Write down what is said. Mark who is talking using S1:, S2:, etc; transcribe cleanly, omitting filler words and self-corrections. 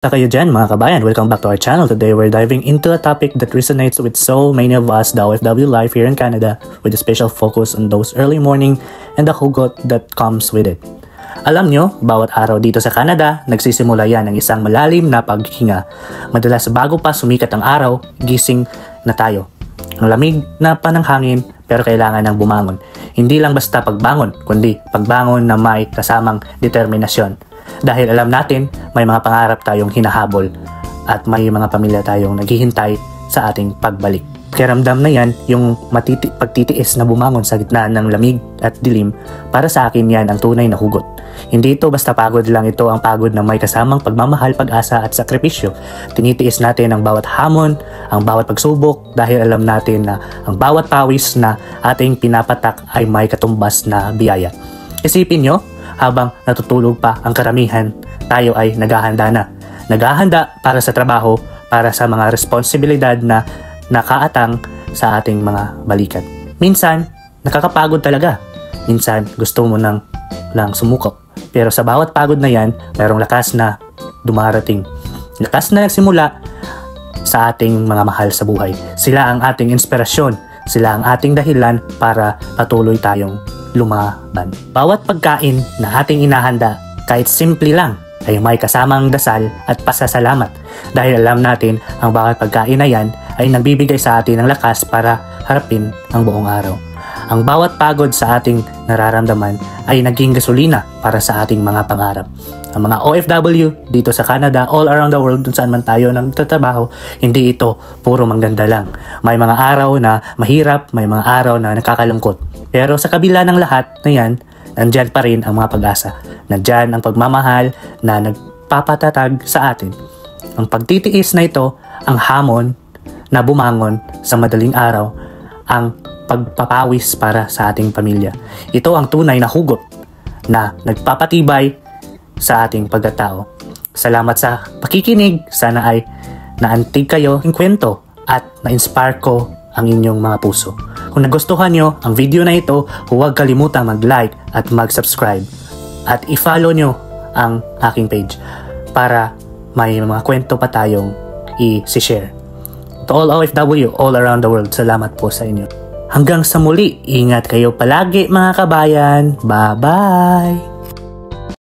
S1: Kayo dyan mga kabayan, welcome back to our channel. Today we're diving into a topic that resonates with so many of us, the OFW life here in Canada, with a special focus on those early morning and the hugot that comes with it. Alam nyo, bawat araw dito sa Canada, nagsisimula yan ng isang malalim na paghinga. Madalas bago pa sumikat ang araw, gising na tayo. Ang lamig na pananghangin pero kailangan ng bumangon. Hindi lang basta pagbangon, kundi pagbangon na may kasamang determinasyon. Dahil alam natin, may mga pangarap tayong hinahabol at may mga pamilya tayong naghihintay sa ating pagbalik. Kaya ramdam na yan yung pagtitiis na bumangon sa gitna ng lamig at dilim. Para sa akin yan ang tunay na hugot. Hindi ito basta pagod lang, ito ang pagod na may kasamang pagmamahal, pag-asa at sakripisyo. Tinitiis natin ang bawat hamon, ang bawat pagsubok dahil alam natin na ang bawat pawis na ating pinapatak ay may katumbas na biyaya. Isipin nyo, habang natutulog pa ang karamihan, tayo ay naghahanda na. Naghahanda para sa trabaho, para sa mga responsibilidad na nakaatang sa ating mga balikat. Minsan, nakakapagod talaga. Minsan, gusto mo lang sumukap. Pero sa bawat pagod na yan, mayroong lakas na dumarating. Lakas na nagsimula sa ating mga mahal sa buhay. Sila ang ating inspirasyon. Sila ang ating dahilan para patuloy tayong lumaban. Bawat pagkain na ating inahanda, kahit simple lang, ay may kasamang dasal at pasasalamat. Dahil alam natin, ang bawat pagkain na yan ay nagbibigay sa atin ng lakas para harapin ang buong araw. Ang bawat pagod sa ating nararamdaman ay naging gasolina para sa ating mga pangarap. Ang mga OFW dito sa Canada, all around the world, kung saan man tayo nagtatrabaho, hindi ito puro mangganda lang. May mga araw na mahirap, may mga araw na nakakalungkot. Pero sa kabila ng lahat na yan, nandyan pa rin ang mga pag-asa. Nandyan ang pagmamahal na nagpapatatag sa atin. Ang pagtitiis na ito, ang hamon na bumangon sa madaling araw, ang pagpapawis para sa ating pamilya. Ito ang tunay na hugot na nagpapatibay sa ating pagkatao. Salamat sa pakikinig. Sana ay naantig kayo ng kwento at na-inspire ko ang inyong mga puso. Kung nagustuhan nyo ang video na ito, huwag kalimutang mag-like at mag-subscribe. At i-follow nyo ang aking page para may mga kwento pa tayong i-share. To all OFW all around the world, salamat po sa inyo. Hanggang sa muli, ingat kayo palagi mga kabayan. Bye-bye!